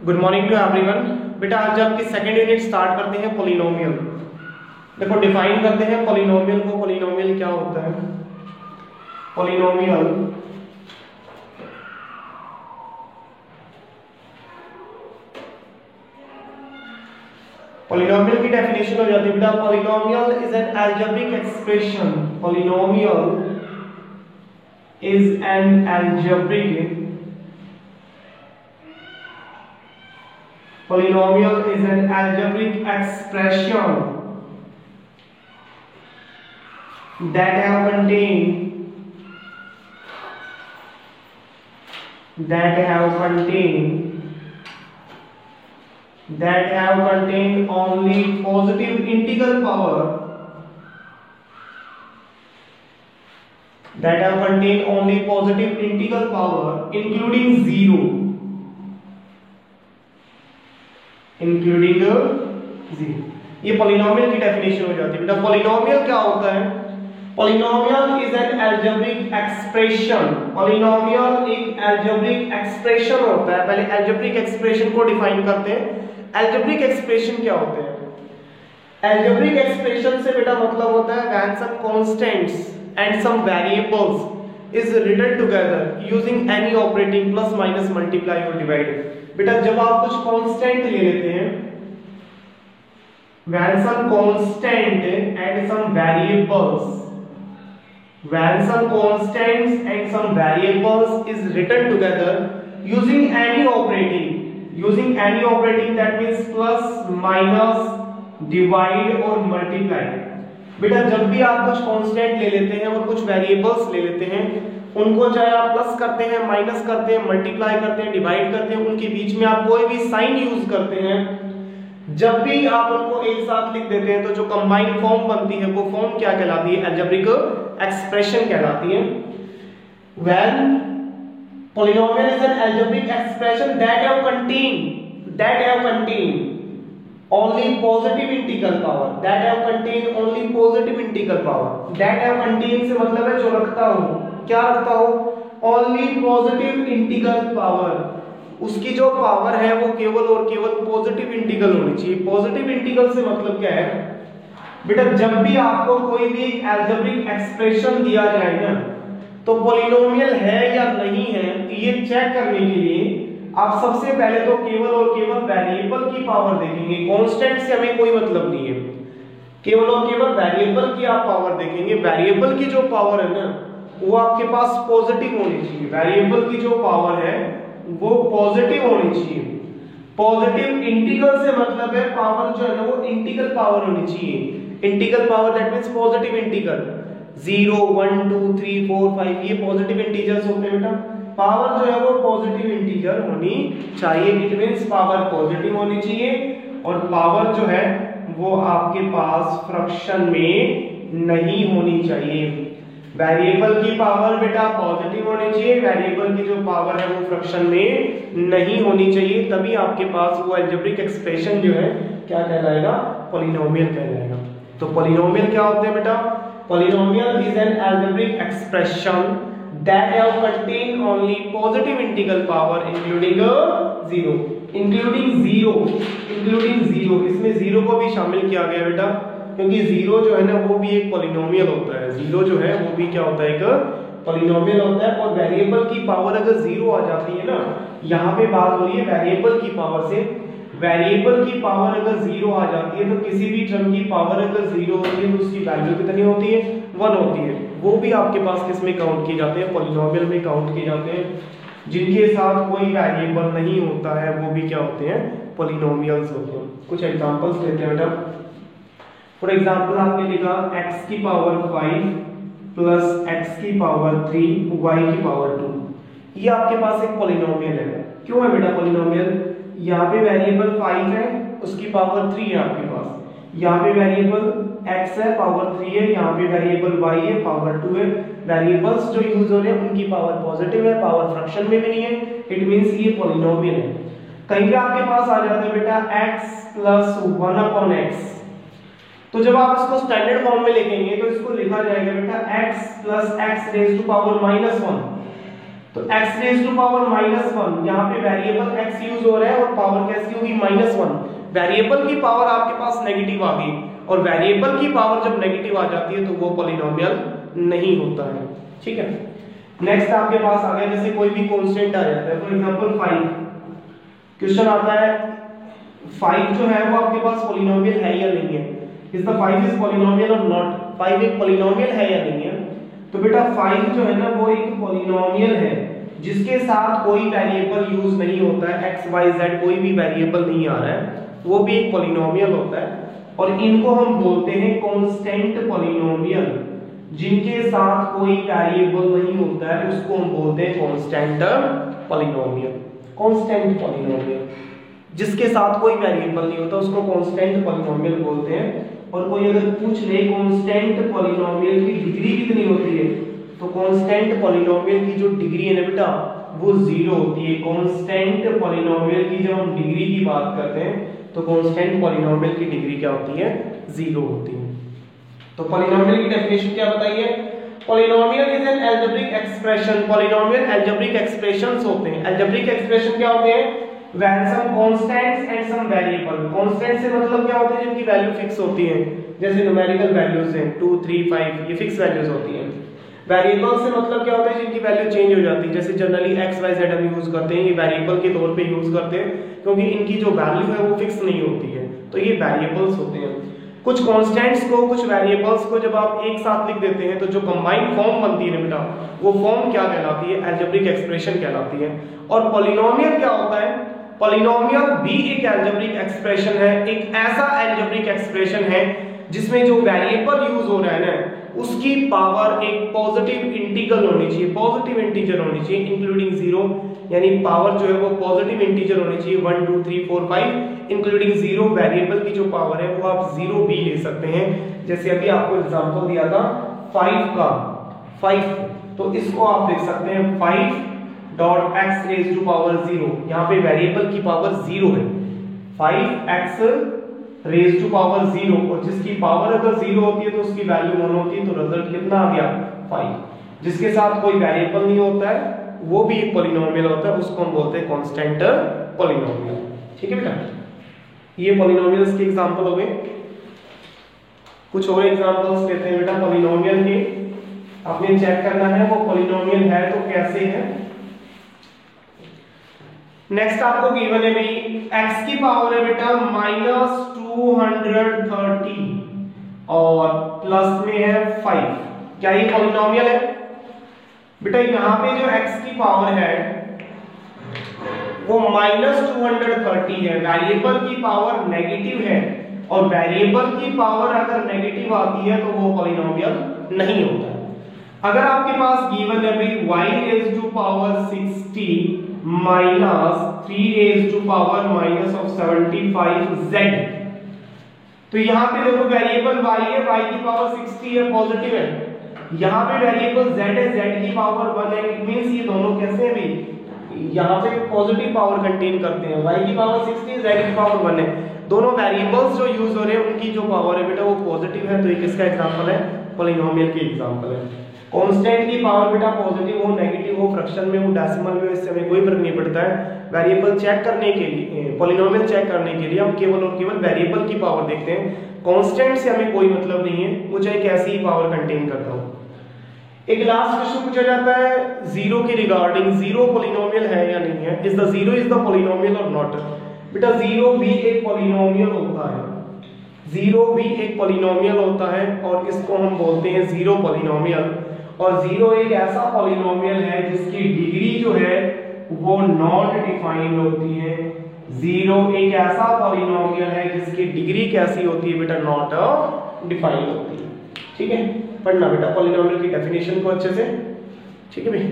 Good morning to everyone. बेटा आज आपकी सेकंड यूनिट स्टार्ट करते हैं पॉलिनोमियल। देखो डिफाइन करते हैं पॉलिनोमियल को। पॉलिनोमियल क्या होता है? पॉलिनोमियल की डेफिनेशन हो जाती है बेटा, polynomial is an algebraic expression. Polynomial is an algebraic Polynomial is an algebraic expression that have contained only positive integral power, including zero. ये पॉलिनोमियल की डेफिनेशन हो जाती है बेटा। पॉलिनोमियल क्या होता है? Polynomial is an algebraic expression. Polynomial एक अलजेब्रिक एक्सप्रेशन होता है। पहले अलजेब्रिक एक्सप्रेशन को डिफाइन करते हैं। अलजेब्रिक एक्सप्रेशन क्या होते हैं? अलजेब्रिक एक्सप्रेशन से बेटा मतलब होता है when some constants and some variables is written together using any operating plus minus multiply or divide। बेटा जब आप कुछ कांस्टेंट ले लेते हैं, when some constant and some variables is written together using any operating that means plus minus divide or multiply। बेटा जब भी आप कुछ कांस्टेंट ले लेते हैं और कुछ वेरिएबल्स ले लेते हैं, उनको चाहे आप प्लस करते हैं, माइनस करते हैं, मल्टीप्लाई करते हैं, डिवाइड करते हैं, उनके बीच में आप कोई भी साइन यूज करते हैं, जब भी आप उनको एक साथ लिख देते हैं तो जो कंबाइंड फॉर्म बनती है वो फॉर्म क्या कहलाती है? अलजेब्रिक एक्सप्रेशन कहलाती है। When polynomial is an algebraic expression that have contained only positive integral power, that have contained से मतलब है जो रखता हो, क्या रखता हो? only positive integral power। उसकी जो पावर है वो केवल और केवल पॉजिटिव इंटीग्रल होनी चाहिए। पॉजिटिव इंटीग्रल से मतलब क्या है बेटा? जब भी आपको कोई भी अलजेब्रिक एक्सप्रेशन दिया जाए ना, तो पॉलिनोमियल है या नहीं है ये चेक करने के लिए आप सबसे पहले तो केवल और केवल वेरिएबल की पावर देखेंगे। कांस्टेंट से हमें कोई मतलब नहीं है, केवल और केवल वेरिएबल की आप पावर देखेंगे। वेरिएबल की जो पावर है ना वो आपके पास पॉजिटिव होनी चाहिए। वेरिएबल की जो पावर है वो पॉजिटिव होनी चाहिए। पॉजिटिव इंटीग्रल से मतलब है पावर जो है ना वो इंटीग्रल पावर होनी चाहिए। Integral power that means positive integral. 0 1 2 3 4 5 ये पॉजिटिव इंटीजर्स होते हैं बेटा। पावर जो है वो पॉजिटिव इंटीजर होनी चाहिए। इट मींस पावर पॉजिटिव होनी चाहिए और पावर जो है वो आपके पास फ्रैक्शन में नहीं होनी चाहिए। वेरिएबल की पावर बेटा पॉजिटिव होनी चाहिए, वेरिएबल की जो पावर है वो फ्रैक्शन में नहीं होनी चाहिए, तभी आपके पास वो अलजेब्रिक एक्सप्रेशन जो है क्या कहलाएगा? पॉलिनोमियल कहलाएगा। तो पॉलिनोमियल क्या होते हैं बेटा? Polynomial is an algebraic expression that have contained only positive integral power including zero। इसमें जीरो को भी शामिल किया गया बेटा, क्योंकि जीरो जो है ना वो भी एक पॉलिनोमियल होता है। जीरो जो है वो भी क्या होता है? एक पॉलिनोमियल होता है। और वेरिएबल की पावर अगर जीरो आ जाती है ना, यहाँ पे बात हो रही है वेरिएबल की पावर से। वेरिएबल की पावर अगर जीरो आ जाती है तो किसी भी टर्म की पावर अगर जीरो होती है तो उसकी वैल्यू कितनी होती है? 1 होती है। वो भी आपके पास किस में काउंट किए जाते हैं? पॉलिनोमियल में काउंट किए जाते हैं। जिनके साथ कोई वेरिएबल नहीं होता है वो भी क्या होते हैं? पॉलिनोमियल्स होते हैं। कुछ एग्जांपल्स लेते हैं बेटा। फॉर एग्जांपल आपने लिखा x की पावर 5 प्लस x की पावर 3 y की पावर 2। ये आपके पास एक पॉलिनोमियल है। क्यों है बेटा पॉलिनोमियल? यहाँ पे वेरिएबल 5 है, उसकी पावर 3 है आपके पास। यहाँ पे वेरिएबल x है, पावर 3 है। यहाँ पे वेरिएबल y है, पावर 2 है। वेरिएबल्स जो यूज हो रहे हैं उनकी पावर पॉजिटिव है, पावर फ्रैक्शन में भी नहीं है। इट मींस ये पॉलिनोमियल है। कहीं पे आपके पास आ जाता है बेटा x प्लस 1/x। तो जब आप इसको स्टैंडर्ड फॉर्म में लिखेंगे तो इसको लिखा जाएगा बेटा x plus x raise to power -1। तो x रेज टू पावर -1, यहाँ पे वेरिएबल x यूज हो रहा है और पावर कैसी होगी -1। वेरिएबल की पावर आपके पास नेगेटिव आ गई, और वेरिएबल की पावर जब नेगेटिव आ जाती है तो वो पॉलिनोमियल नहीं होता है। ठीक है, नेक्स्ट आपके पास आ गया जैसे कोई भी कांस्टेंट आ जाता है, फॉर एग्जांपल 5। क्वेश्चन आता है 5 जो है वो आपके पास पॉलिनोमियल है या नहीं है, इज द 5 इज पॉलिनोमियल और नॉट, 5 एक पॉलिनोमियल है या नहीं है। तो बेटा 5 जो है ना वो एक पॉलिनोमियल है जिसके साथ कोई वेरिएबल यूज नहीं होता है, x y z कोई भी वेरिएबल नहीं आ रहा है, वो भी एक पॉलिनोमियल होता है। और इनको हम बोलते हैं कांस्टेंट पॉलिनोमियल, जिनके साथ कोई वेरिएबल नहीं होता है उसको हम बोलते हैं कांस्टेंट पॉलिनोमियल। कांस्टेंट पॉलिनोमियल जिसके साथ कोई वेरिएबल नहीं होता उसको कांस्टेंट पॉलिनोमियल बोलते हैं। और कोई अगर पूछ ले कांस्टेंट पॉलिनोमियल की डिग्री कितनी होती है, तो कांस्टेंट पॉलिनोमियल की जो डिग्री है ना बेटा वो 0 होती है। कांस्टेंट पॉलिनोमियल की जब हम डिग्री की बात करते हैं तो कांस्टेंट पॉलिनोमियल की डिग्री क्या होती है, 0 होती है। तो पॉलिनोमियल की डेफिनेशन क्या बताइए, polynomial is an algebraic expression. Polynomial algebraic expressions होते हैं। अलजेब्रिक एक्सप्रेशन क्या होते हैं, when some constants and some variable। Constant से मतलब क्या होता है, जिनकी वैल्यू फिक्स होती है, जैसे न्यूमेरिकल वैल्यूज हैं 2 3 5 ये फिक्स वैल्यूज होती हैं। वेरिएबल से मतलब क्या होता है, जिनकी वैल्यू चेंज हो जाती है, जैसे जनरली x y z हम यूज करते हैं, ये वेरिएबल के तौर पे यूज करते हैं क्योंकि इनकी जो वैल्यू है वो फिक्स नहीं होती है, तो ये वेरिएबल्स होते हैं। कुछ कांस्टेंट्स को कुछ वेरिएबल्स को जब आप एक साथ लिख देते हैं तो जो कंबाइंड फॉर्म बनती है बेटा वो फॉर्म क्या कहलाती है, अलजेब्रिक एक्सप्रेशन कहलाती है। और पॉलिनोमियल क्या होता है, पॉलिनोमियल भी एक अलजेब्रिक एक्सप्रेशन है, एक ऐसा अलजेब्रिक एक्सप्रेशन है जिसमें जो वेरिएबल यूज हो रहा है ना उसकी पावर एक पॉजिटिव इंटीग्रल होनी चाहिए, पॉजिटिव इंटीजर होनी चाहिए इंक्लूडिंग 0, यानी पावर जो है वो पॉजिटिव इंटीजर होनी चाहिए 1 2 3 4 5 इंक्लूडिंग 0। वेरिएबल की जो पावर है वो आप 0 भी ले सकते हैं, जैसे अभी आपको एग्जांपल दिया था 5 का 5, तो इसको आप लिख सकते हैं 5 x टू पावर 0। यहाँ पे वेरिएबल की पावर 0 है, 5x रेज टू पावर 0, और जिसकी पावर अगर 0 होती है तो उसकी वैल्यू 1 होती है, तो रिजल्ट कितना आ गया 5। जिसके साथ कोई वेरिएबल नहीं होता है वो भी एक पॉलिनोमियल होता है, उसको हम बोलते हैं कांस्टेंट पॉलिनोमियल। ठीक है बेटा, ये पॉलिनोमियल्स के एग्जांपल हो गए। कुछ और एग्जांपल्स लेते हैं बेटा पॉलिनोमियल के, आपने चेक करना है वो पॉलिनोमियल है तो कैसे है। नेक्स्ट आपको गिवन है भाई x की पावर है बेटा -230 और प्लस में है 5, क्या ये पॉलिनोमियल है बेटा। यहाँ पे जो x की पावर है वो -230 है, वेरिएबल की पावर नेगेटिव है, और वेरिएबल की पावर अगर नेगेटिव आती है तो वो पॉलिनोमियल नहीं होता। अगर आपके पास गिवन है भाई y raise to power 60 minus 3 raise to power -75z, तो यहाँ पे देखो वेरिएबल y है, y की पावर 60 है, पॉजिटिव है, यहाँ पे वेरिएबल z है, z की पावर 1 है। इट मींस ये दोनों कैसे हैं भाई, यहाँ पे पॉजिटिव पावर कंटेन करते हैं, y की पावर 60 z की पावर 1 है। दोनों वेरिएबल्स जो यूज हो रहे हैं उनकी जो पावर है बेटा वो पॉजिटिव है, तो ये किसका एग्जांपल है, पॉलिनोमियल की एग्जांपल है। कांस्टेंट की पावर बेटा पॉजिटिव हो नेगेटिव हो फ्रैक्शन में हो डेसिमल में हो इससे हमें कोई फर्क नहीं पड़ता है। वेरिएबल चेक करने के लिए, पॉलिनोमियल चेक करने के लिए हम केवल और केवल वेरिएबल की पावर देखते हैं, कांस्टेंट से हमें कोई मतलब नहीं है, वो चाहे कैसी ही पावर कंटेन करता हो। एक लास्ट क्वेश्चन पूछा जाता है जीरो के रिगार्डिंग, जीरो पॉलिनोमियल है या नहीं है, is the zero is the polynomial और नॉट। बेटा जीरो भी एक पॉलिनोमियल होता है, जीरो भी एक पॉलिनोमियल होता है और इसको हम बोलते हैं जीरो पॉलिनोमियल। और जीरो एक ऐसा पॉलिनोमियल है जिसकी डिग्री जो है वो नॉट डिफाइंड होती है। जीरो एक ऐसा पॉलिनोमियल है जिसकी डिग्री कैसी होती है बेटा, नॉट डिफाइंड होती है। ठीक है, पढ़ना बेटा पॉलिनोमियल की डेफिनेशन को अच्छे से। ठीक है भाई।